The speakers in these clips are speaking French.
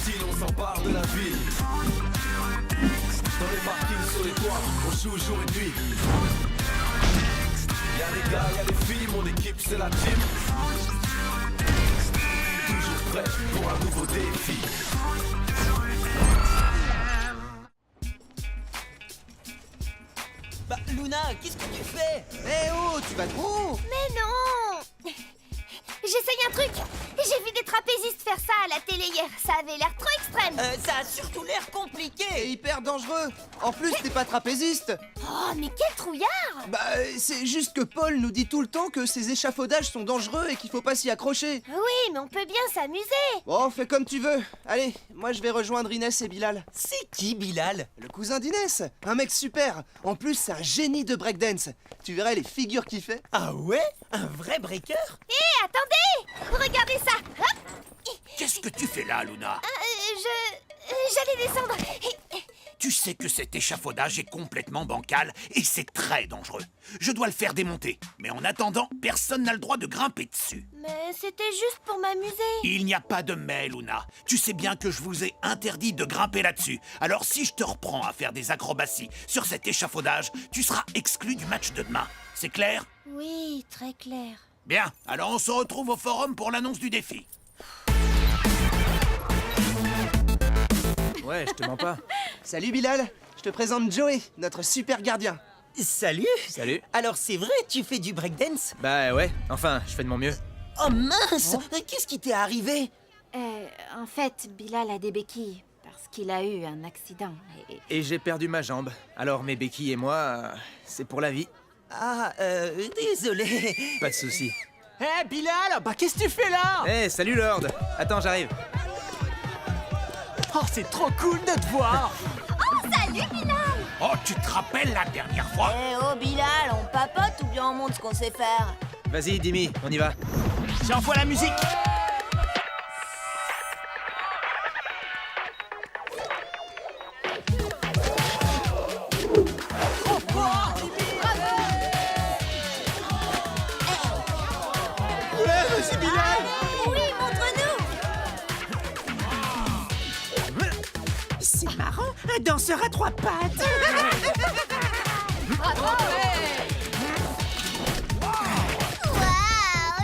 style, on s'empare de la ville. Dans les parkings, sur les toits, on joue jour et nuit. Y'a les gars, y'a les filles, mon équipe c'est la team. Toujours prêt pour un nouveau défi. Bah, Luna, qu'est-ce que tu fais? Eh oh, tu vas trop! Mais non! J'essaye un truc. J'ai vu des trapézistes faire ça à la télé hier. Ça avait l'air trop extrême. Ça a surtout l'air C'est compliqué. hyper dangereux! En plus, t'es pas trapéziste! Oh, mais quel trouillard! Bah, c'est juste que Paul nous dit tout le temps que ces échafaudages sont dangereux et qu'il faut pas s'y accrocher. Oui, mais on peut bien s'amuser. Bon, fais comme tu veux. Allez, moi je vais rejoindre Inès et Bilal. C'est qui, Bilal? Le cousin d'Inès, un mec super. En plus, c'est un génie de breakdance. Tu verrais les figures qu'il fait. Ah ouais? Un vrai breaker? Hé, attendez! Regardez ça. Hop. Qu'est-ce que tu fais là, Luna? J'allais descendre. Tu sais que cet échafaudage est complètement bancal et c'est très dangereux. Je dois le faire démonter. Mais en attendant, personne n'a le droit de grimper dessus. Mais c'était juste pour m'amuser. Il n'y a pas de mais, Luna. Tu sais bien que je vous ai interdit de grimper là-dessus. Alors si je te reprends à faire des acrobaties sur cet échafaudage, tu seras exclu du match de demain. C'est clair? Oui, très clair. Bien, alors on se retrouve au forum pour l'annonce du défi. Ouais, je te mens pas. Salut Bilal, je te présente Joey, notre super gardien. Salut. Salut. Alors c'est vrai, tu fais du breakdance? Bah ouais, enfin, je fais de mon mieux. Oh mince! Qu'est-ce qui t'est arrivé? En fait, Bilal a des béquilles parce qu'il a eu un accident. Et j'ai perdu ma jambe. Alors mes béquilles et moi, c'est pour la vie. Ah, désolé. Pas de soucis. Eh Bilal, bah qu'est-ce que tu fais là? Eh, salut Lord. Attends, j'arrive. Oh, c'est trop cool de te voir. Salut, Bilal! Oh, tu te rappelles la dernière fois? Eh oh Bilal, on papote ou bien on montre ce qu'on sait faire? Vas-y, Dimi, on y va. J'envoie la musique. Oui, montre-nous! C'est marrant, un danseur à trois pattes. Waouh,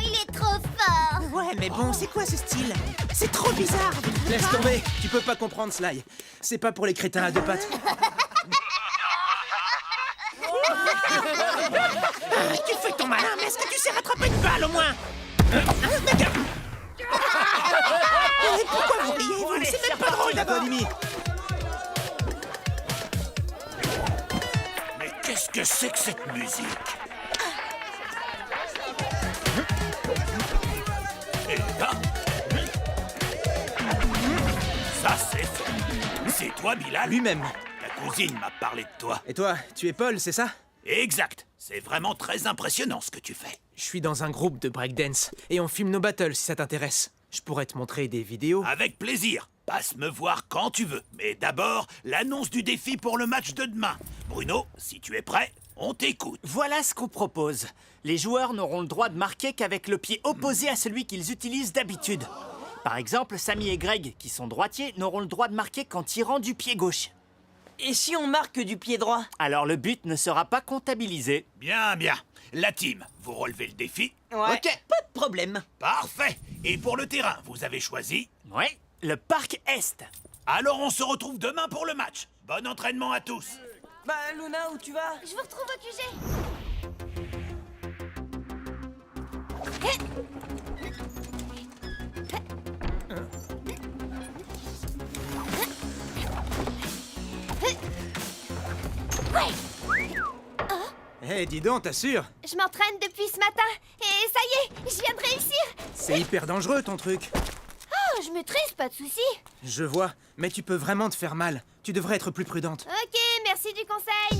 il est trop fort! Ouais, mais bon, c'est quoi ce style? C'est trop bizarre. Laisse tomber, tu peux pas comprendre, Sly. C'est pas pour les crétins à deux pattes. Tu fais ton malin, mais est-ce que tu sais rattraper une balle au moins? Pourquoi vous riez, vous? C'est même pas drôle À toi, d'abord. Dimi. Mais qu'est-ce que c'est que cette musique? Et là? Ça, c'est fait. C'est toi, Bilal? Lui-même. Ta cousine m'a parlé de toi. Et toi, tu es Paul, c'est ça? Exact. C'est vraiment très impressionnant ce que tu fais. Je suis dans un groupe de breakdance et on filme nos battles si ça t'intéresse. Je pourrais te montrer des vidéos. Avec plaisir. Passe me voir quand tu veux. Mais d'abord, l'annonce du défi pour le match de demain. Bruno, si tu es prêt, on t'écoute. Voilà ce qu'on propose. Les joueurs n'auront le droit de marquer qu'avec le pied opposé à celui qu'ils utilisent d'habitude. Par exemple, Samy et Greg, qui sont droitiers, n'auront le droit de marquer qu'en tirant du pied gauche. Et si on marque du pied droit? Alors le but ne sera pas comptabilisé. Bien, bien. La team, vous relevez le défi? Ouais. Ok, pas de problème. Parfait. Et pour le terrain, vous avez choisi? Ouais, le parc Est. Alors on se retrouve demain pour le match. Bon entraînement à tous. Bah, Luna, où tu vas? Je vous retrouve au QG. Eh, dis donc, t'assures? Je m'entraîne depuis ce matin et ça y est, je viens de réussir. C'est hyper dangereux ton truc. Oh, je maîtrise, pas de souci. Je vois, mais tu peux vraiment te faire mal. Tu devrais être plus prudente. Ok, merci du conseil.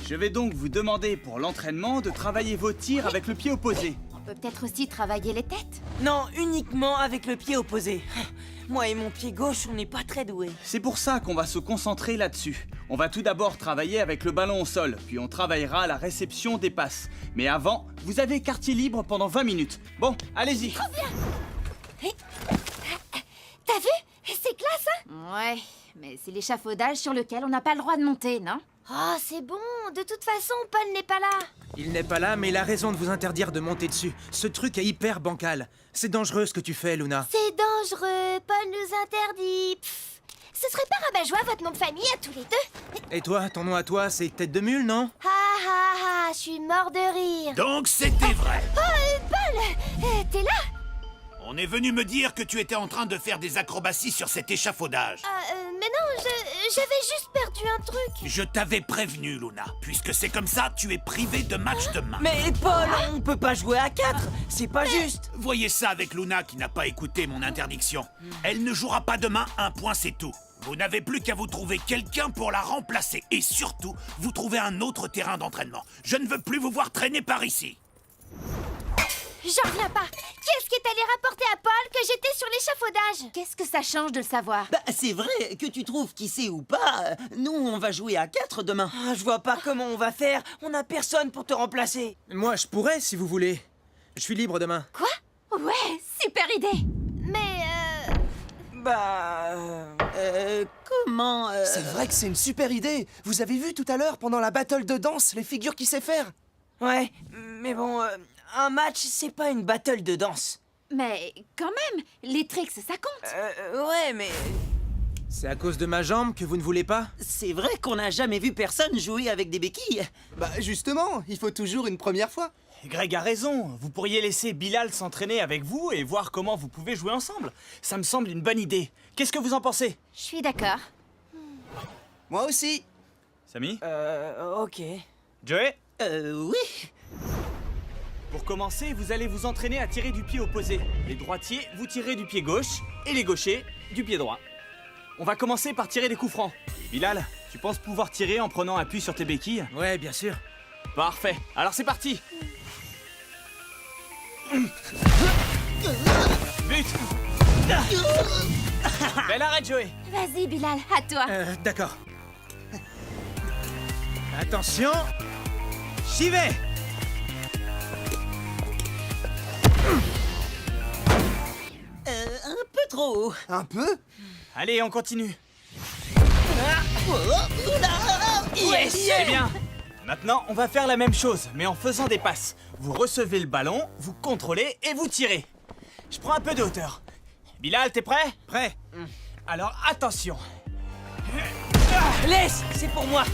Je vais donc vous demander pour l'entraînement de travailler vos tirs avec le pied opposé. On peut peut-être aussi travailler les têtes. Non, uniquement avec le pied opposé. Moi et mon pied gauche, on n'est pas très doués. C'est pour ça qu'on va se concentrer là-dessus. On va tout d'abord travailler avec le ballon au sol, puis on travaillera à la réception des passes. Mais avant, vous avez quartier libre pendant 20 minutes. Bon, allez-y. T'as vu? C'est classe, hein? Ouais, mais c'est l'échafaudage sur lequel on n'a pas le droit de monter, non? Oh, c'est bon. De toute façon, Paul n'est pas là. Il n'est pas là, mais il a raison de vous interdire de monter dessus. Ce truc est hyper bancal. C'est dangereux ce que tu fais, Luna. C'est dangereux. Paul nous interdit. Pff. Ce serait pas rabat-joie votre nom de famille à tous les deux? Et toi, ton nom à toi, c'est Tête de Mule, non? Ha ha ha, je suis mort de rire. Donc c'était vrai. Oh, Paul, t'es là? On est venu me dire que tu étais en train de faire des acrobaties sur cet échafaudage. Mais non, j'avais juste perdu un truc. Je t'avais prévenu, Luna. Puisque c'est comme ça, tu es privé de match demain. Mais Paul, on peut pas jouer à 4. C'est pas juste. Voyez ça avec Luna qui n'a pas écouté mon interdiction. Elle ne jouera pas demain, un point c'est tout. Vous n'avez plus qu'à vous trouver quelqu'un pour la remplacer. Et surtout, vous trouvez un autre terrain d'entraînement. Je ne veux plus vous voir traîner par ici. J'en reviens pas. Qu'est-ce qui est allé rapporter à Paul que j'étais sur l'échafaudage? Qu'est-ce que ça change de le savoir? Bah, c'est vrai, que tu trouves qui sait ou pas. Nous, on va jouer à 4 demain. Ah, je vois pas comment on va faire. On a personne pour te remplacer. Moi, je pourrais, si vous voulez. Je suis libre demain. Quoi? Ouais, super idée! Mais Bah... comment... C'est vrai que c'est une super idée. Vous avez vu tout à l'heure, pendant la battle de danse, les figures qu'il sait faire? Ouais, mais bon... un match, c'est pas une battle de danse. Mais quand même, les tricks, ça compte! Ouais, mais... C'est à cause de ma jambe que vous ne voulez pas? C'est vrai qu'on n'a jamais vu personne jouer avec des béquilles. Bah justement, il faut toujours une première fois. Greg a raison. Vous pourriez laisser Bilal s'entraîner avec vous et voir comment vous pouvez jouer ensemble. Ça me semble une bonne idée. Qu'est-ce que vous en pensez? Je suis d'accord. Moi aussi. Samy? Ok. Joey? Oui. Pour commencer, vous allez vous entraîner à tirer du pied opposé. Les droitiers, vous tirez du pied gauche et les gauchers, du pied droit. On va commencer par tirer des coups francs. Bilal, tu penses pouvoir tirer en prenant appui sur tes béquilles? Ouais, bien sûr. Parfait. Alors c'est parti. But. Bel arrêt, Joey. vas-y, Bilal, à toi. D'accord. Attention. J'y vais. Un peu trop haut. Un peu? Allez, on continue. Yes. C'est bien. Maintenant, on va faire la même chose, mais en faisant des passes. Vous recevez le ballon, vous contrôlez et vous tirez. Je prends un peu de hauteur. Bilal, t'es prêt? Prêt. Alors attention. Laisse, c'est pour moi.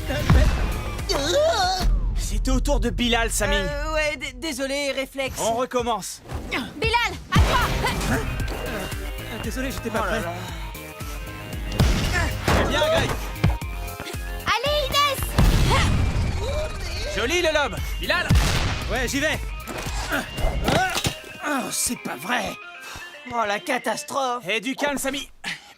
C'était au tour de Bilal, Samy. Ouais, désolé, réflexe. On recommence. Bilal, à toi. Désolé, j'étais pas prêt. Très bien, Greg. Allez, Inès. Joli le lobe. Bilal. Ouais, j'y vais. Oh, c'est pas vrai. Oh, la catastrophe. Et du calme, Samy.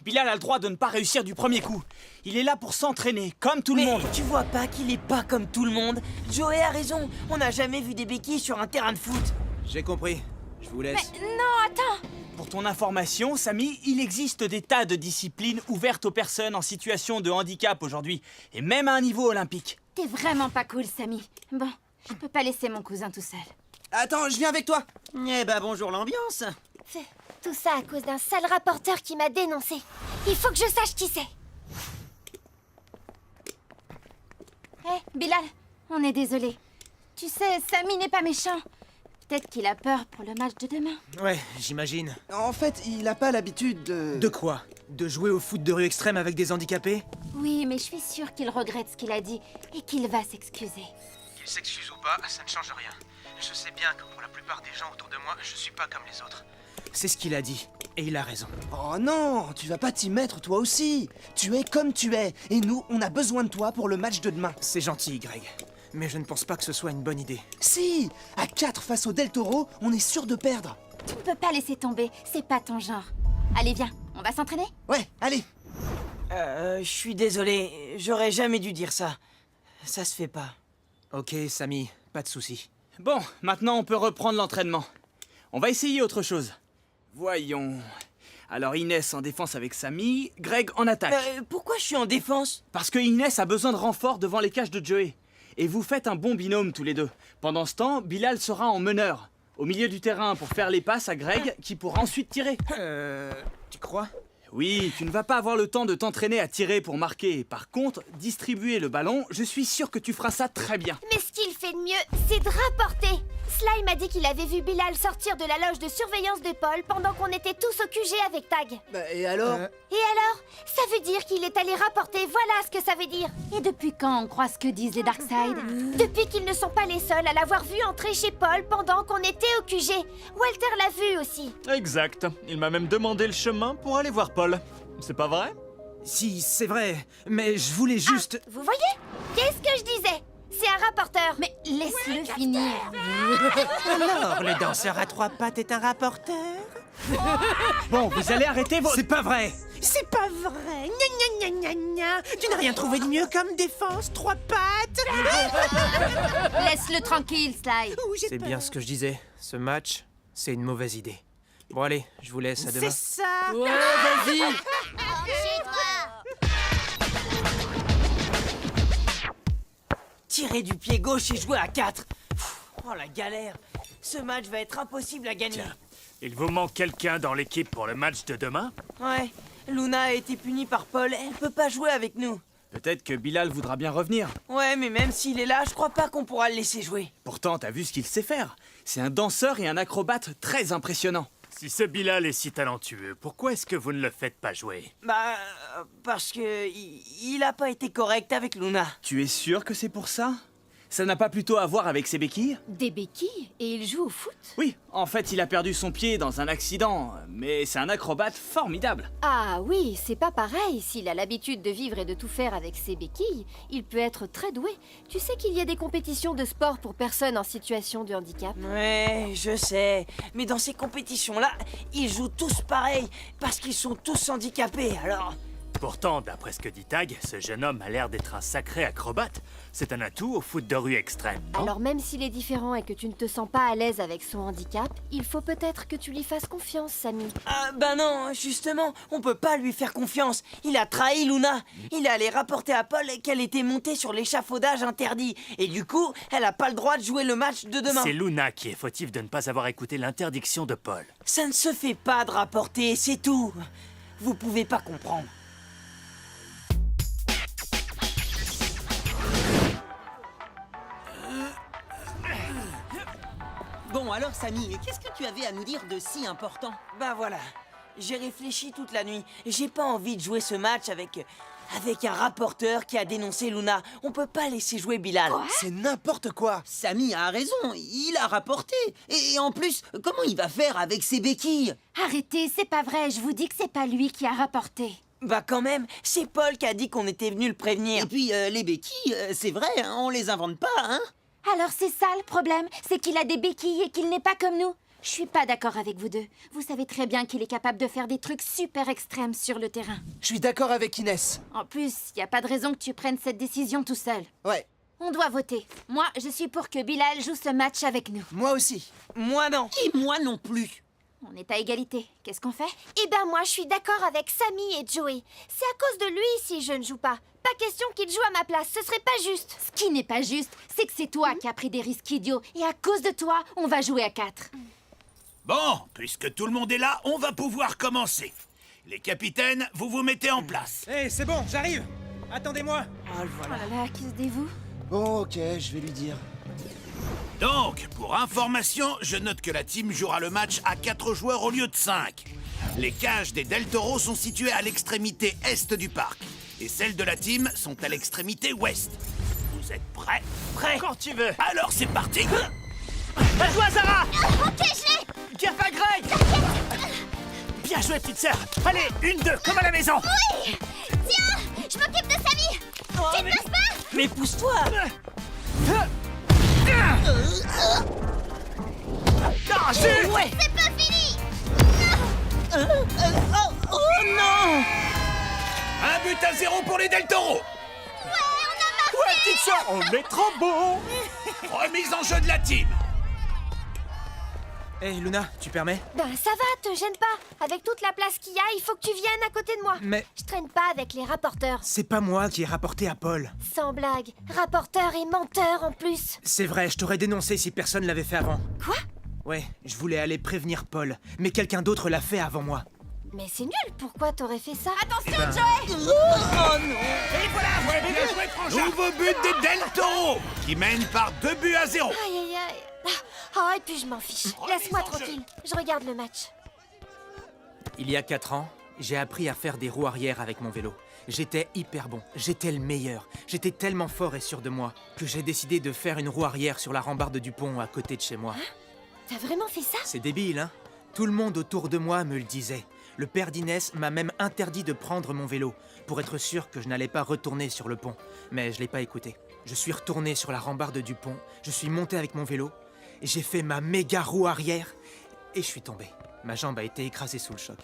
Bilal a le droit de ne pas réussir du premier coup. Il est là pour s'entraîner, comme tout le Mais monde. tu vois pas qu'il est pas comme tout le monde? Joey a raison, on n'a jamais vu des béquilles sur un terrain de foot. J'ai compris. Je vous laisse. Non, attends. Pour ton information, Samy, il existe des tas de disciplines ouvertes aux personnes en situation de handicap aujourd'hui, et même à un niveau olympique. T'es vraiment pas cool, Samy. Bon, je peux pas laisser mon cousin tout seul. Attends, je viens avec toi. Eh ben bonjour l'ambiance. Tout ça à cause d'un sale rapporteur qui m'a dénoncé. Il faut que je sache qui c'est. Hé, Bilal, on est désolé. Tu sais, Samy n'est pas méchant. Peut-être qu'il a peur pour le match de demain. Ouais, j'imagine. En fait, il a pas l'habitude de... De quoi? De jouer au foot de rue extrême avec des handicapés? Oui, mais je suis sûre qu'il regrette ce qu'il a dit et qu'il va s'excuser. Qu'il s'excuse ou pas, ça ne change rien. Je sais bien que pour la plupart des gens autour de moi, je suis pas comme les autres. C'est ce qu'il a dit, et il a raison. Oh non, tu vas pas t'y mettre toi aussi. Tu es comme tu es, et nous, on a besoin de toi pour le match de demain. C'est gentil, Greg. Mais je ne pense pas que ce soit une bonne idée. Si, à 4 face au Del Toro, on est sûr de perdre. Tu ne peux pas laisser tomber, c'est pas ton genre. Allez, viens, on va s'entraîner? Ouais, allez. Je suis désolé, j'aurais jamais dû dire ça. Ça se fait pas. Ok, Samy, pas de soucis. Bon, maintenant on peut reprendre l'entraînement. On va essayer autre chose. Voyons. Alors Inès en défense avec Samy, Greg en attaque. Pourquoi je suis en défense? Parce que Inès a besoin de renfort devant les cages de Joey. Et vous faites un bon binôme tous les deux. Pendant ce temps, Bilal sera en meneur, au milieu du terrain pour faire les passes à Greg qui pourra ensuite tirer. Tu crois? Oui, tu ne vas pas avoir le temps de t'entraîner à tirer pour marquer. Par contre, distribuer le ballon, je suis sûr que tu feras ça très bien. Mais ce qu'il fait de mieux, c'est de rapporter. Sly m'a dit qu'il avait vu Bilal sortir de la loge de surveillance de Paul pendant qu'on était tous au QG avec Tag. Bah, et alors Et alors? Ça veut dire qu'il est allé rapporter, voilà ce que ça veut dire. Et depuis quand on croit ce que disent les Darkseid? Depuis qu'ils ne sont pas les seuls à l'avoir vu entrer chez Paul pendant qu'on était au QG. Walter l'a vu aussi. Exact. Il m'a même demandé le chemin pour aller voir Paul. C'est pas vrai? Si, c'est vrai. Mais je voulais juste... Vous voyez? Qu'est-ce que je disais? C'est un rapporteur. Mais laisse-le finir. Alors, le danseur à trois pattes est un rapporteur? Bon, vous allez arrêter vos... C'est pas vrai! C'est pas vrai! Gna gna gna gna gna! Tu n'as rien trouvé de mieux comme défense, trois pattes! Laisse-le tranquille, Sly. C'est bien ce que je disais. Ce match, c'est une mauvaise idée. Bon allez, je vous laisse, à demain. C'est ça! Ouais, vas-y. Tirer du pied gauche et jouer à 4. Oh la galère. Ce match va être impossible à gagner. Tiens, il vous manque quelqu'un dans l'équipe pour le match de demain? Ouais, Luna a été punie par Paul, elle peut pas jouer avec nous. Peut-être que Bilal voudra bien revenir. Ouais, mais même s'il est là, je crois pas qu'on pourra le laisser jouer. Pourtant, t'as vu ce qu'il sait faire. C'est un danseur et un acrobate très impressionnant. Si ce Bilal est si talentueux, pourquoi est-ce que vous ne le faites pas jouer? Bah, parce que il a pas été correct avec Luna. Tu es sûr que c'est pour ça? Ça n'a pas plutôt à voir avec ses béquilles? Des béquilles? Et il joue au foot? Oui, en fait, il a perdu son pied dans un accident, mais c'est un acrobate formidable. Ah oui, c'est pas pareil. S'il a l'habitude de vivre et de tout faire avec ses béquilles, il peut être très doué. Tu sais qu'il y a des compétitions de sport pour personnes en situation de handicap? Ouais, je sais. Mais dans ces compétitions-là, ils jouent tous pareil, parce qu'ils sont tous handicapés, alors... Pourtant, d'après ce que dit Tag, ce jeune homme a l'air d'être un sacré acrobate. C'est un atout au foot de rue extrême, non? Alors même s'il est différent et que tu ne te sens pas à l'aise avec son handicap, il faut peut-être que tu lui fasses confiance, Samy. Ah, bah non, justement, on peut pas lui faire confiance. Il a trahi Luna. Il est allé rapporter à Paul qu'elle était montée sur l'échafaudage interdit. Et du coup, elle a pas le droit de jouer le match de demain. C'est Luna qui est fautive de ne pas avoir écouté l'interdiction de Paul. Ça ne se fait pas de rapporter, c'est tout. Vous pouvez pas comprendre. Bon alors Samy, qu'est-ce que tu avais à nous dire de si important? Bah voilà, j'ai réfléchi toute la nuit. J'ai pas envie de jouer ce match avec un rapporteur qui a dénoncé Luna. On peut pas laisser jouer Bilal. C'est n'importe quoi. Samy a raison, il a rapporté. Et en plus, comment il va faire avec ses béquilles? Arrêtez, c'est pas vrai, je vous dis que c'est pas lui qui a rapporté. Bah quand même, c'est Paul qui a dit qu'on était venu le prévenir. Et puis les béquilles, c'est vrai, hein, on les invente pas, hein? Alors c'est ça le problème, c'est qu'il a des béquilles et qu'il n'est pas comme nous. Je suis pas d'accord avec vous deux. Vous savez très bien qu'il est capable de faire des trucs super extrêmes sur le terrain. Je suis d'accord avec Inès. En plus, y a pas de raison que tu prennes cette décision tout seul. Ouais, On doit voter. Moi, je suis pour que Bilal joue ce match avec nous. moi aussi. Moi non. Et moi non plus. On est à égalité. Qu'est-ce qu'on fait? Eh ben moi, je suis d'accord avec Samy et Joey. C'est à cause de lui si je ne joue pas. Pas question qu'il joue à ma place, ce serait pas juste. Ce qui n'est pas juste, c'est que c'est toi qui as pris des risques idiots. Et à cause de toi, on va jouer à 4. Bon, puisque tout le monde est là, on va pouvoir commencer. Les capitaines, vous vous mettez en place. Hé, c'est bon, j'arrive! Attendez-moi! Oh, le voilà. Oh là là, qui se dévoue? Bon, ok, je vais lui dire. Donc, pour information, je note que la team jouera le match à 4 joueurs au lieu de 5. Les cages des Del Toro sont situées à l'extrémité est du parc. Et celles de la team sont à l'extrémité ouest. Vous êtes prêts? Prêt. Quand tu veux. Alors c'est parti! À toi, Zara! Ok, je l'ai. Gaffe à Greg! Bien joué, petite sœur! Allez, 1-2, comme à la maison! Tiens, je m'occupe de Samy. Tu ne passes pas? Mais pousse-toi. Ah, zut! Ouais. C'est pas fini. Oh non. 1-0 pour les Del Toro! Ouais, petite sœur, on est trop beau! Remise en jeu de la team! Hey Luna, tu permets? Ben ça va, te gêne pas. Avec toute la place qu'il y a, il faut que tu viennes à côté de moi. Mais Je traîne pas avec les rapporteurs. c'est pas moi qui ai rapporté à Paul. Sans blague. Rapporteur et menteur en plus. C'est vrai, je t'aurais dénoncé si personne l'avait fait avant. Quoi? Ouais, je voulais aller prévenir Paul, mais quelqu'un d'autre l'a fait avant moi. Mais c'est nul, pourquoi t'aurais fait ça? Attention, ben- Joey! Et voilà, vous avez bien joué, Frangin. Nouveau but des Del Toro, qui mène par 2-0. Aïe aïe aïe. Oh, et puis je m'en fiche. Laisse-moi tranquille. Je regarde le match. Il y a 4 ans, j'ai appris à faire des roues arrière avec mon vélo. J'étais hyper bon, j'étais le meilleur. J'étais tellement fort et sûr de moi que j'ai décidé de faire une roue arrière sur la rambarde du pont à côté de chez moi. T'as vraiment fait ça? C'est débile, hein? Tout le monde autour de moi me le disait. Le père d'Inès m'a même interdit de prendre mon vélo pour être sûr que je n'allais pas retourner sur le pont. Mais je l'ai pas écouté. Je suis retourné sur la rambarde du pont, je suis monté avec mon vélo, et j'ai fait ma méga roue arrière et je suis tombé. Ma jambe a été écrasée sous le choc.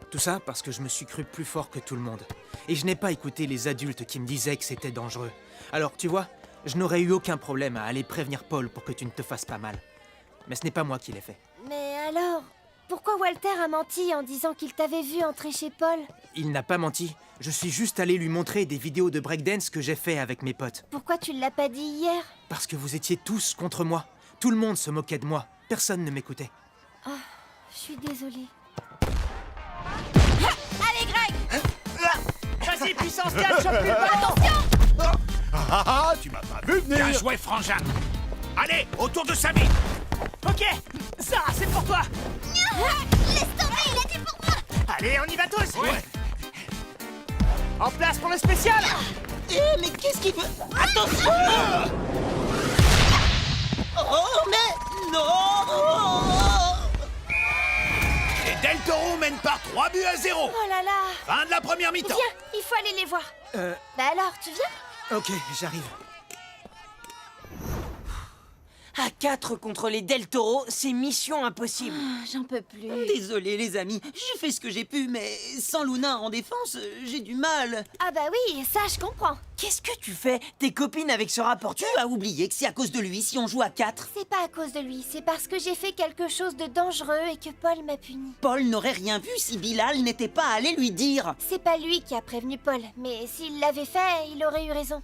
Tout ça parce que je me suis cru plus fort que tout le monde. Et je n'ai pas écouté les adultes qui me disaient que c'était dangereux. Alors, tu vois, je n'aurais eu aucun problème à aller prévenir Paul pour que tu ne te fasses pas mal. Mais ce n'est pas moi qui l'ai fait. Mais alors, pourquoi Walter a menti en disant qu'il t'avait vu entrer chez Paul? Il n'a pas menti. Je suis juste allé lui montrer des vidéos de breakdance que j'ai fait avec mes potes. Pourquoi tu l'as pas dit hier? Parce que vous étiez tous contre moi. Tout le monde se moquait de moi. Personne ne m'écoutait. Oh, je suis désolée. Allez, Greg! Vas-y, puissance 4, chope plus le ballon! Ah, tu m'as pas vu venir. Bien joué, Frangin. Allez, autour de Samy. Ok, Sarah, c'est pour toi! Laisse tomber, il a dit pour moi! Allez, on y va tous! Ouais. En place pour le spécial! Mais qu'est-ce qu'il veut? Attention! Oh, mais non! Les Del Toro mènent par 3-0. Oh là là! Fin de la première mi-temps. Viens, il faut aller les voir. Bah alors, tu viens? Ok, j'arrive. À 4 contre les Del Toro, c'est mission impossible. J'en peux plus. Désolé les amis, j'ai fait ce que j'ai pu, mais sans Luna en défense, j'ai du mal. Ah bah oui, ça je comprends. Qu'est-ce que tu fais? T'es copine avec ce rapporteur? Tu as oublié que c'est à cause de lui si on joue à 4. C'est pas à cause de lui, c'est parce que j'ai fait quelque chose de dangereux et que Paul m'a puni. Paul n'aurait rien vu si Bilal n'était pas allé lui dire. C'est pas lui qui a prévenu Paul, mais s'il l'avait fait, il aurait eu raison.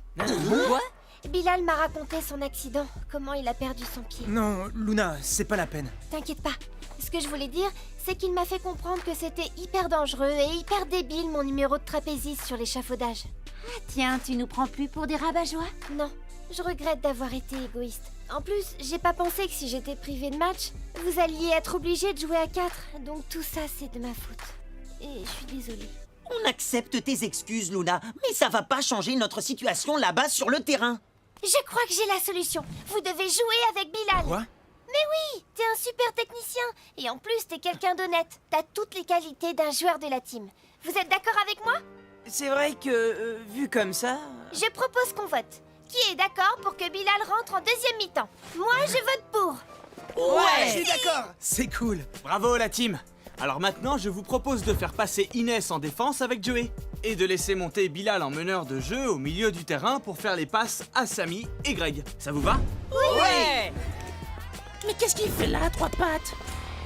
Quoi? Bilal m'a raconté son accident, comment il a perdu son pied. Non, Luna, c'est pas la peine. T'inquiète pas. Ce que je voulais dire, c'est qu'il m'a fait comprendre que c'était hyper dangereux et hyper débile mon numéro de trapéziste sur l'échafaudage. Ah tiens, tu nous prends plus pour des rabat-joie? Non, je regrette d'avoir été égoïste. En plus, j'ai pas pensé que si j'étais privée de match, vous alliez être obligé de jouer à 4. Donc tout ça, c'est de ma faute. Et je suis désolée. On accepte tes excuses, Luna, mais ça va pas changer notre situation là-bas sur le terrain. Je crois que j'ai la solution. Vous devez jouer avec Bilal. Quoi? Mais oui, t'es un super technicien. Et en plus, t'es quelqu'un d'honnête. T'as toutes les qualités d'un joueur de la team. Vous êtes d'accord avec moi? C'est vrai que, vu comme ça... Je propose qu'on vote. Qui est d'accord pour que Bilal rentre en deuxième mi-temps? Moi, je vote pour. Ouais, Je suis d'accord. C'est cool. Bravo la team! Alors maintenant, je vous propose de faire passer Inès en défense avec Joey et de laisser monter Bilal en meneur de jeu au milieu du terrain pour faire les passes à Samy et Greg. Ça vous va? Ouais. Mais qu'est-ce qu'il fait là, à trois pattes?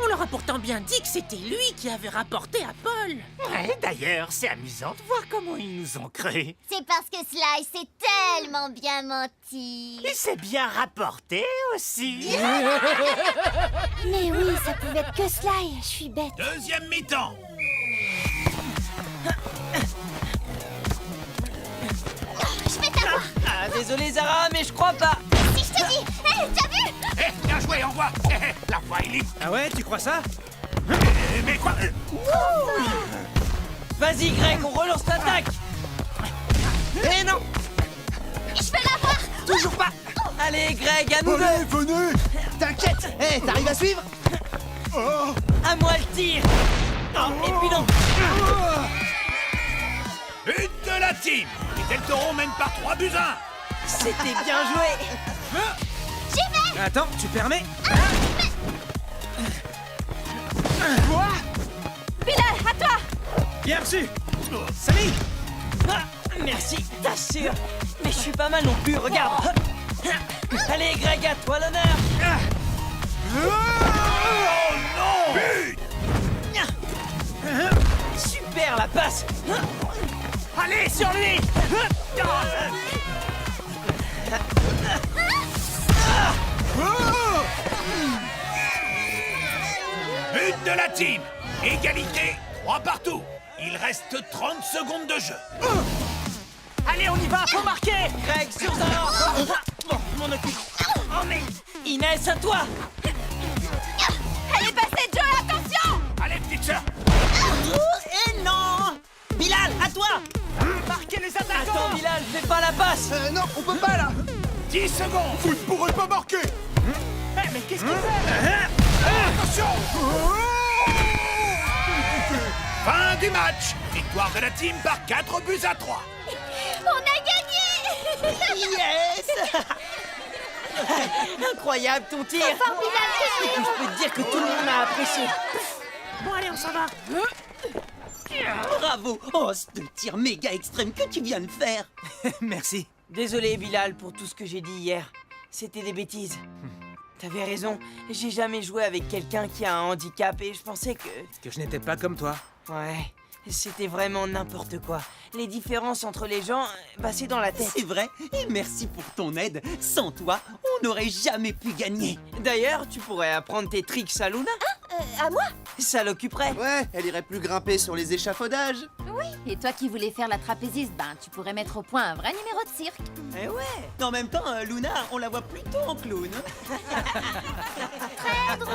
On leur a pourtant bien dit que c'était lui qui avait rapporté à Paul. Ouais, d'ailleurs, c'est amusant de voir comment ils nous ont cru. C'est parce que Sly s'est tellement bien menti. Il s'est bien rapporté aussi. Mais oui, ça pouvait être que Sly. Je suis bête. Deuxième mi-temps. Je vais t'avoir. Ah, désolé Zara, mais je crois pas. Si je te dis. Hé, t'as vu? Eh, bien joué, envoie. La voie est libre. Ah ouais, tu crois ça? Mais quoi? Vas-y Greg, on relance l'attaque. Eh non, Je vais l'avoir. toujours pas. Allez Greg, à nous deux. venez. T'inquiète. Hé, t'arrives à suivre? À moi le tir. Oh, et puis non. But de la team. Les Del Toro mènent par 3-1. C'était bien joué. Attends, tu permets? Bilal, à toi. Bien reçu. Samy! Ah, merci, t'assures. Mais je suis pas mal non plus, regarde. Allez Greg, à toi l'honneur. Super, la passe. Allez, sur lui! But de la team. Égalité, 3 partout. Il reste 30 secondes de jeu. Allez, on y va, faut marquer! Greg, sur ça. Bon, je m'en occupe. Oh, mais Inès, à toi. Elle est passée, Joe, attention! Allez, petite sœur. Eh non! Bilal, à toi! Marquez les attaquants! Attends, Bilal, fais pas la passe. Non, on peut pas là. 10 secondes. Vous ne pourrez pas marquer. Eh, mais qu'est-ce qu'il fait? Attention. Fin du match. Victoire de la team par 4 buts à 3. On a gagné! Yes! Incroyable ton tir. Enfin, Bilal, Je peux te dire que tout le monde a apprécié. Bon, allez, on s'en va. Bravo! Oh, ce tir méga extrême que tu viens de faire! Merci. Désolé, Bilal, pour tout ce que j'ai dit hier. C'était des bêtises. T'avais raison. J'ai jamais joué avec quelqu'un qui a un handicap et je pensais que... Que je n'étais pas comme toi. Ouais, c'était vraiment n'importe quoi. Les différences entre les gens, bah c'est dans la tête. C'est vrai, et merci pour ton aide. Sans toi, on n'aurait jamais pu gagner. D'ailleurs, tu pourrais apprendre tes tricks à Luna. à moi? Ça l'occuperait. Ouais, elle irait plus grimper sur les échafaudages. Et toi qui voulais faire la trapéziste, ben tu pourrais mettre au point un vrai numéro de cirque. Eh ouais. En même temps, Luna, on la voit plutôt en clown. Très drôle!